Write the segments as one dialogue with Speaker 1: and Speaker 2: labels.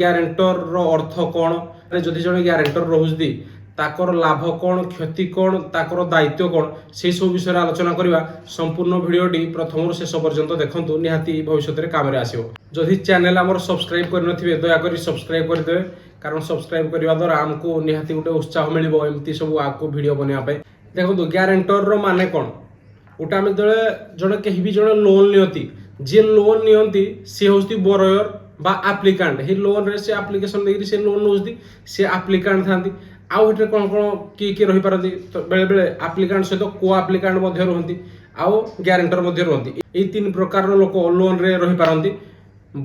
Speaker 1: Guarantor ର ଅର୍ଥ କ'ଣ, ଯଦି ଜଣେ ଗ୍ୟାରେଣ୍ଟର ରହୁଛନ୍ତି ତାଙ୍କର ଲାଭ କ'ଣ, କ୍ଷତି କ'ଣ, ତାଙ୍କର ଦାୟିତ୍ୱ କ'ଣ, ସେଇ ସବୁ ବିଷୟରେ ଆଲୋଚନା କରିବା। ସମ୍ପୂର୍ଣ୍ଣ ଭିଡ଼ିଓଟି ପ୍ରଥମରୁ ଶେଷ ପର୍ଯ୍ୟନ୍ତ ଦେଖନ୍ତୁ, ନିହାତି ଭବିଷ୍ୟତରେ କାମରେ ଆସିବ। ଯଦି ଚ୍ୟାନେଲ ଆମର ସବସ୍କ୍ରାଇବ କରିନଥିବେ ଦୟାକରି ସବସ୍କ୍ରାଇବ କରିଦେବେ, କାରଣ ସବସ୍କ୍ରାଇବ କରିବା ଦ୍ୱାରା ଆମକୁ ନିହାତି ଗୋଟେ ଉତ୍ସାହ ମିଳିବ ଏମିତି ସବୁ ଆଗକୁ ଭିଡ଼ିଓ ବନେଇବା ପାଇଁ। ଦେଖନ୍ତୁ ଗ୍ୟାରେଣ୍ଟର ମାନେ କ'ଣ, ଗୋଟା ଆମେ ଯେତେବେଳେ ଜଣେ କେହି ବି ଜଣେ ଲୋନ୍ ନିଅନ୍ତି, ଯିଏ ଲୋନ୍ ନିଅନ୍ତି ସେ ହେଉଛି ବୋରୋୟର বা ଆପ୍ଲିକାଣ୍ଟ। ଏହି ଲୋନ୍ରେ ସେ ଆପ୍ଲିକେସନ୍ ଦେଇକି ସେ ଲୋନ୍ ନେଉଛନ୍ତି, ସେ ଆପ୍ଲିକାଣ୍ଟ ଥାନ୍ତି। ଆଉ ଏଠାରେ କ'ଣ କ'ଣ କିଏ କିଏ ରହିପାରନ୍ତି, ତ ବେଳେବେଳେ ଆପ୍ଲିକାଣ୍ଟ ସହିତ କୋ ଆପ୍ଲିକାଣ୍ଟ ମଧ୍ୟ ରୁହନ୍ତି, ଆଉ ଗ୍ୟାରେଣ୍ଟର ମଧ୍ୟ ରୁହନ୍ତି। ଏଇ ତିନି ପ୍ରକାରର ଲୋକ ଲୋନ୍ରେ ରହିପାରନ୍ତି,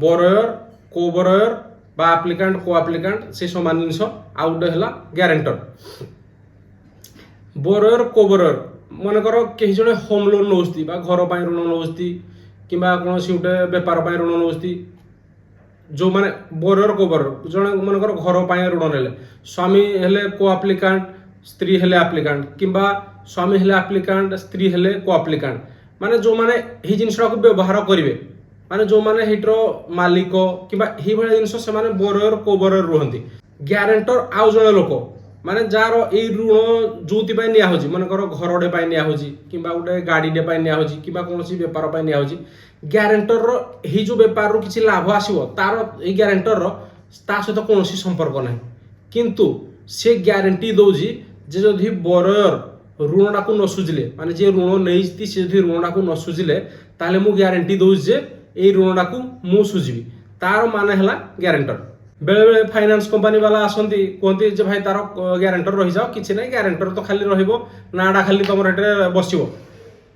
Speaker 1: ବୋରୋୟର, କୋ ବୋରୋୟର বা ଆପ୍ଲିକାଣ୍ଟ କୋ ଆପ୍ଲିକାଣ୍ଟ, ସେ ସମାନ ଜିନିଷ। ଆଉ ଗୋଟେ ହେଲା ଗ୍ୟାରେଣ୍ଟର। ବୋରୋୟର କୋ ବୋରୋୟର ମନେକର କେହି ଜଣେ ହୋମ୍ ଲୋନ୍ ନେଉଛନ୍ତି ବା ଘର ପାଇଁ ଋଣ ନେଉଛନ୍ତି କିମ୍ବା କୌଣସି ଗୋଟେ ବେପାର ପାଇଁ ଋଣ ନେଉଛନ୍ତି, ଯେଉଁମାନେ ବୋରୋୟର କୋ ବୋରୋୟର, ଜଣେ ମନେକର ଘର ପାଇଁ ଋଣ ନେଲେ, ସ୍ୱାମୀ ହେଲେ କୋ ଆପ୍ଲିକାଣ୍ଟ, ସ୍ତ୍ରୀ ହେଲେ ଆପ୍ଲିକାଣ୍ଟ, କିମ୍ବା ସ୍ୱାମୀ ହେଲେ ଆପ୍ଲିକାଣ୍ଟ, ସ୍ତ୍ରୀ ହେଲେ କୋ ଆପ୍ଲିକାଣ୍ଟ, ମାନେ ଯେଉଁମାନେ ଏହି ଜିନିଷଟାକୁ ବ୍ୟବହାର କରିବେ, ମାନେ ଯେଉଁମାନେ ହେଇଟିର ମାଲିକ କିମ୍ବା ଏଇଭଳିଆ ଜିନିଷ, ସେମାନେ ବୋରୋୟର କୋ ବୋରୋୟର ରୁହନ୍ତି। ଗ୍ୟାରେଣ୍ଟର ଆଉ ଜଣେ ଲୋକ, ମାନେ ଯାହାର ଏଇ ଋଣ ଯେଉଁଥିପାଇଁ ନିଆହେଉଛି, ମନେକର ଘରଟେ ପାଇଁ ନିଆହେଉଛି କିମ୍ବା ଗୋଟେ ଗାଡ଼ିଟେ ପାଇଁ ନିଆହେଉଛି କିମ୍ବା କୌଣସି ବେପାର ପାଇଁ ନିଆହେଉଛି, ଗ୍ୟାରେଣ୍ଟରର ଏହି ଯେଉଁ ବେପାରରୁ କିଛି ଲାଭ ଆସିବ ତାର ଏଇ ଗ୍ୟାରେଣ୍ଟରର ତା ସହିତ କୌଣସି ସମ୍ପର୍କ ନାହିଁ। କିନ୍ତୁ ସେ ଗ୍ୟାରେଣ୍ଟି ଦେଉଛି ଯେ ଯଦି ବୋରୋୟର ଋଣଟାକୁ ନ ସୁଝିଲେ, ମାନେ ଯିଏ ଋଣ ନେଇଛି ସେ ଯଦି ଋଣଟାକୁ ନ ସୁଝିଲେ, ତାହେଲେ ମୁଁ ଗ୍ୟାରେଣ୍ଟି ଦେଉଛି ଯେ ଏଇ ଋଣଟାକୁ ମୁଁ ସୁଝିବି। ତାର ମାନେ ହେଲା ଗ୍ୟାରେଣ୍ଟର। ବେଳେବେଳେ ଫାଇନାନ୍ସ କମ୍ପାନୀ ବାଲା ଆସନ୍ତି, କୁହନ୍ତି ଯେ ଭାଇ ତାର ଗ୍ୟାରେଣ୍ଟର ରହିଯାଅ, କିଛି ନାହିଁ, ଗ୍ୟାରେଣ୍ଟର ତ ଖାଲି ରହିବ, ନାଁଟା ଖାଲି ତମର ଏଠାରେ ବସିବ।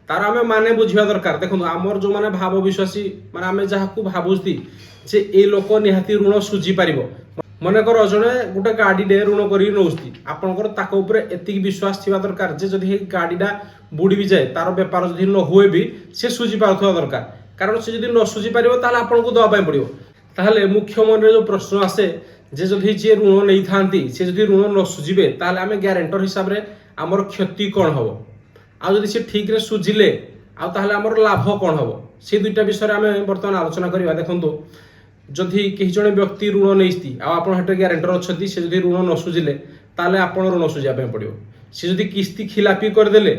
Speaker 1: ତାର ଆମେ ମାନେ ବୁଝିବା ଦରକାର। ଦେଖନ୍ତୁ ଆମର ଯେଉଁମାନେ ଭାବ ବିଶ୍ୱାସୀ, ମାନେ ଆମେ ଯାହାକୁ ଭାବୁଛି ଯେ ଏଇ ଲୋକ ନିହାତି ଋଣ ସୁଝି ପାରିବ, ମନେକର ଜଣେ ଗୋଟେ ଗାଡ଼ିଟେ ଋଣ କରିକି ନେଉଛି, ଆପଣଙ୍କର ତାଙ୍କ ଉପରେ ଏତିକି ବିଶ୍ୱାସ ଥିବା ଦରକାର ଯେ ଯଦି ଏଇ ଗାଡ଼ିଟା ବୁଡ଼ି ବି ଯାଏ, ତାର ବେପାର ଯଦି ନ ହୁଏ ବି ସେ ସୁଝି ପାରୁଥିବା ଦରକାର। କାରଣ ସେ ଯଦି ନ ସୁଝି ପାରିବ ତାହେଲେ ଆପଣଙ୍କୁ ଦେବା ପାଇଁ ପଡ଼ିବ। ତାହେଲେ ମୁଖ୍ୟ ମନରେ ଯେଉଁ ପ୍ରଶ୍ନ ଆସେ ଯେ ଯଦି ଯିଏ ଋଣ ନେଇଥାନ୍ତି ସେ ଯଦି ଋଣ ନ ସୁଝିବେ, ତାହେଲେ ଆମେ ଗ୍ୟାରେଣ୍ଟର ହିସାବରେ ଆମର କ୍ଷତି କ'ଣ ହେବ, ଆଉ ଯଦି ସେ ଠିକ୍ରେ ସୁଝିଲେ ଆଉ ତାହେଲେ ଆମର ଲାଭ କ'ଣ ହେବ, ସେ ଦୁଇଟା ବିଷୟରେ ଆମେ ବର୍ତ୍ତମାନ ଆଲୋଚନା କରିବା। ଦେଖନ୍ତୁ ଯଦି କେହି ଜଣେ ବ୍ୟକ୍ତି ଋଣ ନେଇଛି ଆଉ ଆପଣ ସେଠାରେ ଗ୍ୟାରେଣ୍ଟର ଅଛନ୍ତି, ସେ ଯଦି ଋଣ ନ ସୁଝିଲେ ତାହେଲେ ଆପଣ ଋଣ ସୁଝିବା ପାଇଁ ପଡ଼ିବ। ସେ ଯଦି କିସ୍ତି ଖିଲାପି କରିଦେଲେ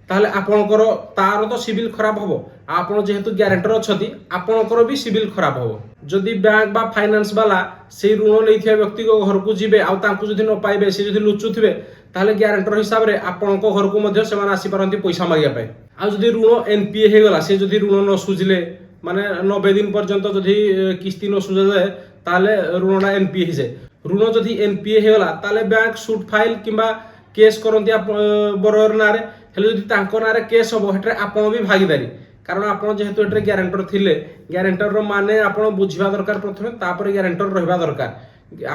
Speaker 1: ତାହେଲେ ଆପଣଙ୍କର ତାର ତ ସିବିଲ୍ ଖରାପ ହେବ, ଆଉ ଆପଣ ଯେହେତୁ ଗ୍ୟାରେଣ୍ଟର ଅଛନ୍ତି ଆପଣଙ୍କର ବି ସିବିଲ୍ ଖରାପ ହେବ। ଯଦି ବ୍ୟାଙ୍କ ବା ଫାଇନାନ୍ସ ବାଲା ସେଇ ଋଣ ନେଇଥିବା ବ୍ୟକ୍ତିଙ୍କ ଘରକୁ ଯିବେ ଆଉ ତାଙ୍କୁ ଯଦି ନ ପାଇବେ, ସେ ଯଦି ଲୁଚୁଥିବେ, ତାହେଲେ ଗ୍ୟାରେଣ୍ଟର ହିସାବରେ ଆପଣଙ୍କ ଘରକୁ ମଧ୍ୟ ସେମାନେ ଆସିପାରନ୍ତି ପଇସା ମାଗିବା ପାଇଁ। ଆଉ ଯଦି ଋଣ NPA ହେଇଗଲା, ସେ ଯଦି ଋଣ ନ ସୁଝିଲେ, ମାନେ 90 ଦିନ ପର୍ଯ୍ୟନ୍ତ ଯଦି କିସ୍ତି ନ ସୁଝାଯାଏ ତାହେଲେ ଋଣଟା NPA ହେଇଯାଏ। ଋଣ ଯଦି NPA ହେଇଗଲା ତାହେଲେ ବ୍ୟାଙ୍କ ସୁଟ୍ ଫାଇଲ କିମ୍ବା କେସ୍ କରନ୍ତି ବୋରୋୟର ନାଁରେ। ହେଲେ ଯଦି ତାଙ୍କ ନାଁରେ କେସ୍ ହେବ, ସେଠାରେ ଆପଣ ବି ଭାଗିଦାରୀ, କାରଣ ଆପଣ ଯେହେତୁ ଏଠାରେ ଗ୍ୟାରେଣ୍ଟର ଥିଲେ, ଗ୍ୟାରେଣ୍ଟରର ମାନେ ଆପଣ ବୁଝିବା ଦରକାର ପ୍ରଥମେ, ତାପରେ ଗ୍ୟାରେଣ୍ଟର ରହିବା ଦରକାର।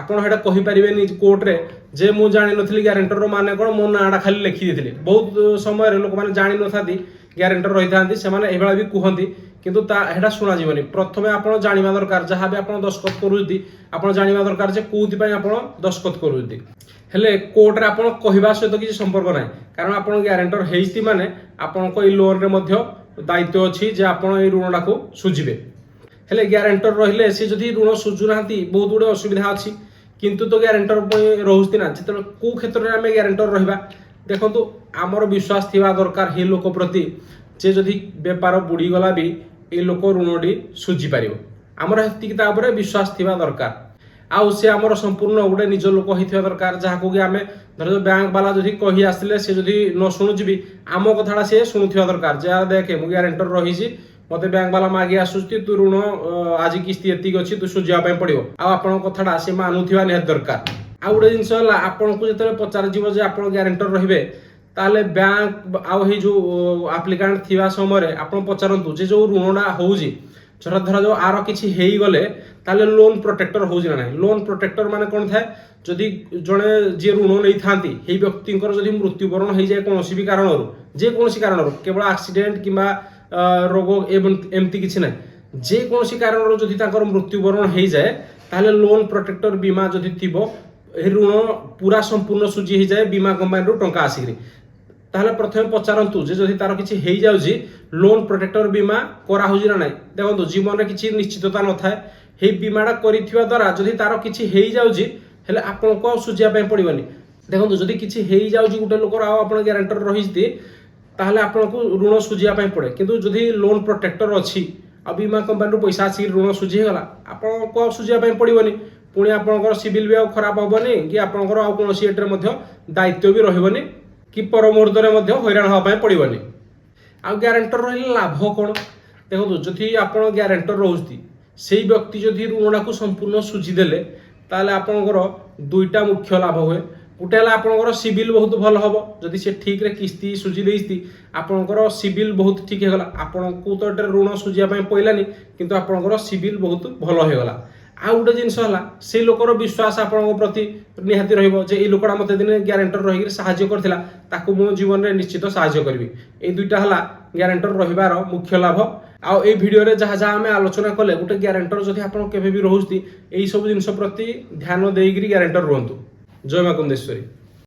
Speaker 1: ଆପଣ ସେଇଟା କହିପାରିବେନି କୋର୍ଟରେ ଯେ ମୁଁ ଜାଣିନଥିଲି ଗ୍ୟାରେଣ୍ଟରର ମାନେ କ'ଣ, ମୋ ନାଁଟା ଖାଲି ଲେଖିଦେଇଥିଲି। ବହୁତ ସମୟରେ ଲୋକମାନେ ଜାଣିନଥାନ୍ତି ଗ୍ୟାରେଣ୍ଟର ରହିଥାନ୍ତି, ସେମାନେ ଏଇଭଳିଆ ବି କୁହନ୍ତି, କିନ୍ତୁ ସେଇଟା ଶୁଣାଯିବନି। ପ୍ରଥମେ ଆପଣ ଜାଣିବା ଦରକାର, ଯାହା ବି ଆପଣ ଦସ୍ତଖତ କରୁଛନ୍ତି ଆପଣ ଜାଣିବା ଦରକାର ଯେ କେଉଁଥିପାଇଁ ଆପଣ ଦସ୍ତଖତ କରୁଛନ୍ତି। ହେଲେ କୋର୍ଟରେ ଆପଣ କହିବା ସହିତ କିଛି ସମ୍ପର୍କ ନାହିଁ, କାରଣ ଆପଣ ଗ୍ୟାରେଣ୍ଟର ହେଇଛି ମାନେ ଆପଣଙ୍କ ଏଇ ଲୋନ୍ରେ ମଧ୍ୟ ଦାୟିତ୍ୱ ଅଛି ଯେ ଆପଣ ଏଇ ଋଣଟାକୁ ସୁଝିବେ। ହେଲେ ଗ୍ୟାରେଣ୍ଟର ରହିଲେ ସେ ଯଦି ଋଣ ସୁଝୁନାହାନ୍ତି, ବହୁତ ଗୁଡ଼ିଏ ଅସୁବିଧା ଅଛି। କିନ୍ତୁ ତ ଗ୍ୟାରେଣ୍ଟର ପାଇଁ ରହୁଛି ନା, ଯେତେବେଳେ କେଉଁ କ୍ଷେତ୍ରରେ ଆମେ ଗ୍ୟାରେଣ୍ଟର ରହିବା, ଦେଖନ୍ତୁ ଆମର ବିଶ୍ୱାସ ଥିବା ଦରକାର ଏ ଲୋକ ପ୍ରତି ଯେ ଯଦି ବେପାର ବୁଡ଼ିଗଲା ବି ଏ ଲୋକ ଋଣଟି ସୁଝିପାରିବ, ଆମର ସେତିକି ତା ଉପରେ ବିଶ୍ୱାସ ଥିବା ଦରକାର। ଆଉ ସେ ଆମର ସମ୍ପୂର୍ଣ୍ଣ ଗୋଟେ ନିଜ ଲୋକ ହେଇଥିବା ଦରକାର, ଯାହାକୁ କି ଆମେ ଧର ବ୍ୟାଙ୍କ ବାଲା ଯଦି କହି ଆସିଲେ ସେ ଯଦି ନ ଶୁଣୁଛି ବି ଆମ କଥାଟା ସେ ଶୁଣୁଥିବା ଦରକାର, ଯାହା ଦେଖେ ମୁଁ ଗ୍ୟାରେଣ୍ଟର ରହିଛି, ମୋତେ ବ୍ୟାଙ୍କ ବାଲା ମାଗି ଆସୁଛି, ତୁ ଋଣ ଆଜି କିସ୍ତି ଏତିକି ଅଛି ତୁ ସୁଝିବା ପାଇଁ ପଡ଼ିବ, ଆଉ ଆପଣଙ୍କ କଥାଟା ସେ ମାନୁଥିବା ନିହାତି ଦରକାର। ଆଉ ଗୋଟେ ଜିନିଷ ହେଲା, ଆପଣଙ୍କୁ ଯେତେବେଳେ ପଚରାଯିବ ଯେ ଆପଣ ଗ୍ୟାରେଣ୍ଟର ରହିବେ, ତାହେଲେ ବ୍ୟାଙ୍କ ଆଉ ଏଇ ଯେଉଁ ଆପ୍ଲିକାଣ୍ଟ ଥିବା ସମୟରେ ଆପଣ ପଚାରନ୍ତୁ ଯେ ଯେଉଁ ଋଣଟା ହେଉଛି, ଧର ଆର କିଛି ହେଇଗଲେ ତାହେଲେ ଲୋନ୍ ପ୍ରୋଟେକ୍ଟର ହେଉଛି ନା ନାହିଁ। ଲୋନ୍ ପ୍ରୋଟେକ୍ଟର ମାନେ କ'ଣ ଥାଏ, ଯଦି ଜଣେ ଯିଏ ଋଣ ନେଇଥାନ୍ତି ସେଇ ବ୍ୟକ୍ତିଙ୍କର ଯଦି ମୃତ୍ୟୁବରଣ ହେଇଯାଏ କୌଣସି ବି କାରଣରୁ, ଯେକୌଣସି କାରଣରୁ, କେବଳ ଆକ୍ସିଡେଣ୍ଟ କିମ୍ବା ରୋଗ ଏମିତି କିଛି ନାହିଁ, ଯେକୌଣସି କାରଣରୁ ଯଦି ତାଙ୍କର ମୃତ୍ୟୁବରଣ ହେଇଯାଏ, ତାହେଲେ ଲୋନ୍ ପ୍ରୋଟେକ୍ଟର ବୀମା ଯଦି ଥିବ, ଏ ଋଣ ପୁରା ସମ୍ପୂର୍ଣ୍ଣ ସୁଝି ହେଇଯାଏ ବୀମା କମ୍ପାନୀରୁ ଟଙ୍କା ଆସିକିରି। ତାହେଲେ ପ୍ରଥମେ ପଚାରନ୍ତୁ ଯେ ଯଦି ତାର କିଛି ହେଇଯାଉଛି ଲୋନ୍ ପ୍ରୋଟେକ୍ଟର ବୀମା କରାହେଉଛି ନା ନାହିଁ। ଦେଖନ୍ତୁ ଜୀବନରେ କିଛି ନିଶ୍ଚିତତା ନଥାଏ, ହେଇ ବୀମାଟା କରିଥିବା ଦ୍ୱାରା ଯଦି ତାର କିଛି ହେଇଯାଉଛି ହେଲେ ଆପଣଙ୍କୁ ଆଉ ସୁଝିବା ପାଇଁ ପଡ଼ିବନି। ଦେଖନ୍ତୁ ଯଦି କିଛି ହେଇଯାଉଛି ଗୋଟେ ଲୋକର ଆଉ ଆପଣ ଗ୍ୟାରେଣ୍ଟର ରହିଛି ତାହେଲେ ଆପଣଙ୍କୁ ଋଣ ସୁଝିବା ପାଇଁ ପଡ଼େ। କିନ୍ତୁ ଯଦି ଲୋନ୍ ପ୍ରୋଟେକ୍ଟର ଅଛି ଆଉ ବୀମା କମ୍ପାନୀରୁ ପଇସା ଆସିକି ଋଣ ସୁଝି ହେଇଗଲା ଆପଣଙ୍କୁ ଆଉ ସୁଝିବା ପାଇଁ ପଡ଼ିବନି। ପୁଣି ଆପଣଙ୍କର ସିଭିଲ୍ ବି ଆଉ ଖରାପ ହେବନି କି ଆପଣଙ୍କର ଆଉ କୌଣସି ଏଠାରେ ମଧ୍ୟ ଦାୟିତ୍ୱ ବି ରହିବନି କି ପର ମୁହୂର୍ତ୍ତରେ ମଧ୍ୟ ହଇରାଣ ହେବା ପାଇଁ ପଡ଼ିବନି। ଆଉ ଗ୍ୟାରେଣ୍ଟର ରହିଲେ ଲାଭ କ'ଣ? ଦେଖନ୍ତୁ ଯଦି ଆପଣ ଗ୍ୟାରେଣ୍ଟର ରହୁଛନ୍ତି ସେଇ ବ୍ୟକ୍ତି ଯଦି ଋଣଟାକୁ ସମ୍ପୂର୍ଣ୍ଣ ସୁଝିଦେଲେ ତାହେଲେ ଆପଣଙ୍କର ଦୁଇଟା ମୁଖ୍ୟ ଲାଭ ହୁଏ। ଗୋଟେ ହେଲା ଆପଣଙ୍କର ସିଭିଲ୍ ବହୁତ ଭଲ ହେବ। ଯଦି ସେ ଠିକ୍ରେ କିସ୍ତି ସୁଝି ଦେଇଛି ଆପଣଙ୍କର ସିଭିଲ୍ ବହୁତ ଠିକ୍ ହେଇଗଲା, ଆପଣଙ୍କୁ ତ ଏଠାରେ ଋଣ ସୁଝିବା ପାଇଁ ପଡ଼ିଲାନି କିନ୍ତୁ ଆପଣଙ୍କର ସିଭିଲ୍ ବହୁତ ଭଲ ହେଇଗଲା। ଆଉ ଗୋଟେ ଜିନିଷ ହେଲା ସେଇ ଲୋକର ବିଶ୍ୱାସ ଆପଣଙ୍କ ପ୍ରତି ନିହାତି ରହିବ ଯେ ଏଇ ଲୋକଟା ମୋତେ ଦିନେ ଗ୍ୟାରେଣ୍ଟର ରହିକି ସାହାଯ୍ୟ କରିଥିଲା, ତାକୁ ମୁଁ ଜୀବନରେ ନିଶ୍ଚିତ ସାହାଯ୍ୟ କରିବି। ଏଇ ଦୁଇଟା ହେଲା ଗ୍ୟାରେଣ୍ଟର ରହିବାର ମୁଖ୍ୟ ଲାଭ। ଆଉ ଏଇ ଭିଡ଼ିଓରେ ଯାହା ଯାହା ଆମେ ଆଲୋଚନା କଲେ ଗୋଟେ ଗ୍ୟାରେଣ୍ଟର ଯଦି ଆପଣ କେବେ ବି ରହୁଛନ୍ତି ଏଇ ସବୁ ଜିନିଷ ପ୍ରତି ଧ୍ୟାନ ଦେଇକିରି ଗ୍ୟାରେଣ୍ଟର ରୁହନ୍ତୁ। ଜୟ ମା କୁନ୍ଦେଶ୍ୱରୀ।